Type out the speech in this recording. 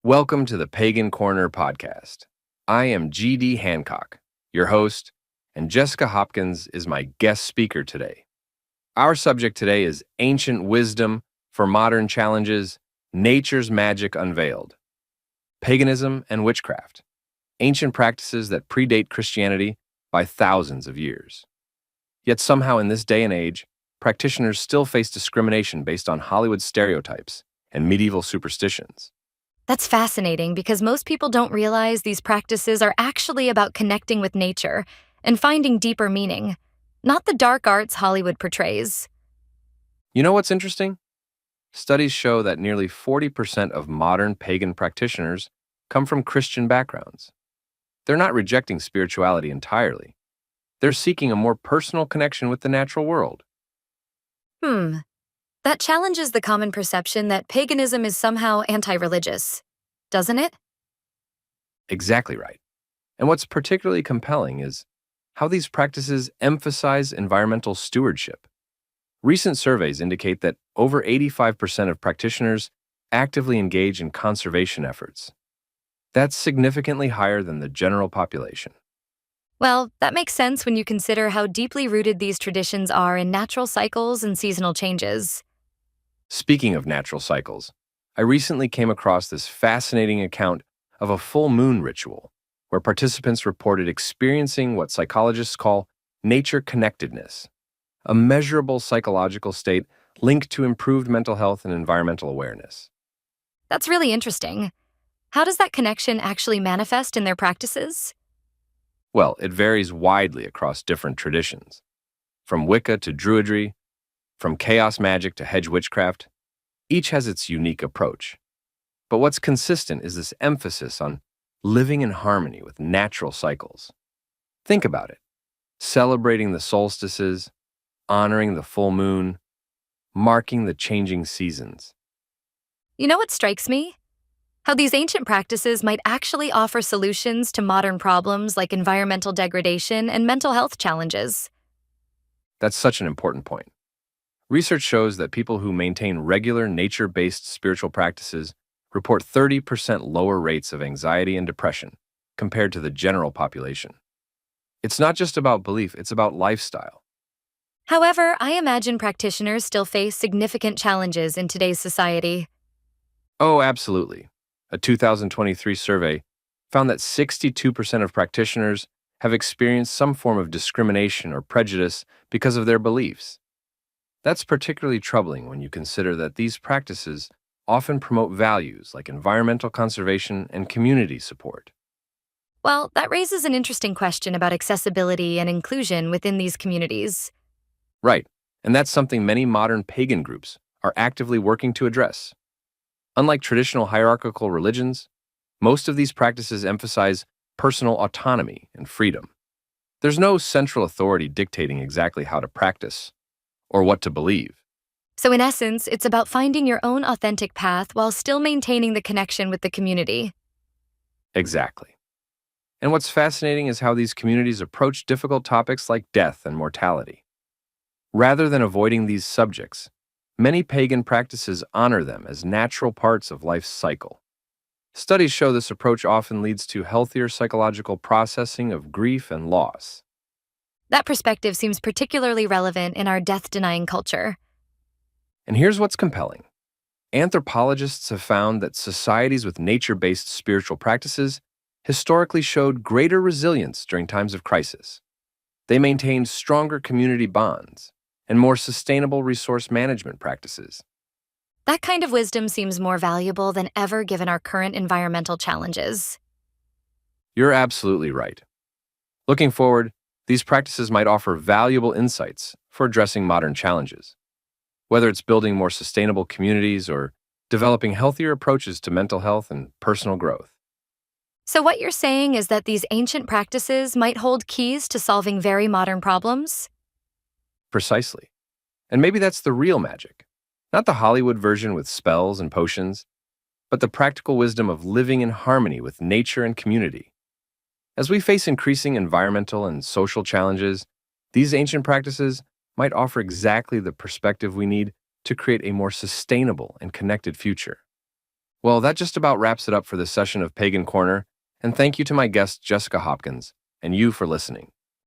Welcome to the Pagan Corner podcast. I am G.D.Hancock, your host, and Jessica Hopkins is my guest speaker today. Our subject today is ancient wisdom for modern challenges, nature's magic unveiled. Paganism and witchcraft, ancient practices that predate Christianity by thousands of years. Yet somehow in this day and age, practitioners still face discrimination based on Hollywood stereotypes and medieval superstitions. That's fascinating because most people don't realize these practices are actually about connecting with nature and finding deeper meaning, not the dark arts Hollywood portrays. You know what's interesting? Studies show that nearly 40% of modern pagan practitioners come from Christian backgrounds. They're not rejecting spirituality entirely. They're seeking a more personal connection with the natural world. That challenges the common perception that paganism is somehow anti-religious, doesn't it? Exactly right. And what's particularly compelling is how these practices emphasize environmental stewardship. Recent surveys indicate that over 85% of practitioners actively engage in conservation efforts. That's significantly higher than the general population. Well, that makes sense when you consider how deeply rooted these traditions are in natural cycles and seasonal changes. Speaking of natural cycles, I recently came across this fascinating account of a full moon ritual where participants reported experiencing what psychologists call nature connectedness, a measurable psychological state linked to improved mental health and environmental awareness. That's really interesting. How does that connection actually manifest in their practices? Well, it varies widely across different traditions, from Wicca to Druidry, from chaos magic to hedge witchcraft. Each has its unique approach. But what's consistent is this emphasis on living in harmony with natural cycles. Think about it. Celebrating the solstices, honoring the full moon, marking the changing seasons. You know what strikes me? How these ancient practices might actually offer solutions to modern problems like environmental degradation and mental health challenges. That's such an important point. Research shows that people who maintain regular nature-based spiritual practices report 30% lower rates of anxiety and depression compared to the general population. It's not just about belief, it's about lifestyle. However, I imagine practitioners still face significant challenges in today's society. Oh, absolutely. A 2023 survey found that 62% of practitioners have experienced some form of discrimination or prejudice because of their beliefs. That's particularly troubling when you consider that these practices often promote values like environmental conservation and community support. Well, that raises an interesting question about accessibility and inclusion within these communities. Right, and that's something many modern pagan groups are actively working to address. Unlike traditional hierarchical religions, most of these practices emphasize personal autonomy and freedom. There's no central authority dictating exactly how to practice or what to believe. So in essence, it's about finding your own authentic path while still maintaining the connection with the community. Exactly. And what's fascinating is how these communities approach difficult topics like death and mortality. Rather than avoiding these subjects, many pagan practices honor them as natural parts of life's cycle. Studies show this approach often leads to healthier psychological processing of grief and loss. That perspective seems particularly relevant in our death-denying culture. And here's what's compelling. Anthropologists have found that societies with nature-based spiritual practices historically showed greater resilience during times of crisis. They maintained stronger community bonds and more sustainable resource management practices. That kind of wisdom seems more valuable than ever given our current environmental challenges. You're absolutely right. Looking forward, these practices might offer valuable insights for addressing modern challenges. Whether it's building more sustainable communities or developing healthier approaches to mental health and personal growth. So what you're saying is that these ancient practices might hold keys to solving very modern problems? Precisely. And maybe that's the real magic. Not the Hollywood version with spells and potions, but the practical wisdom of living in harmony with nature and community. As we face increasing environmental and social challenges, these ancient practices might offer exactly the perspective we need to create a more sustainable and connected future. Well, that just about wraps it up for this session of Pagan Corner, and thank you to my guest, Jessica Hopkins, and you for listening.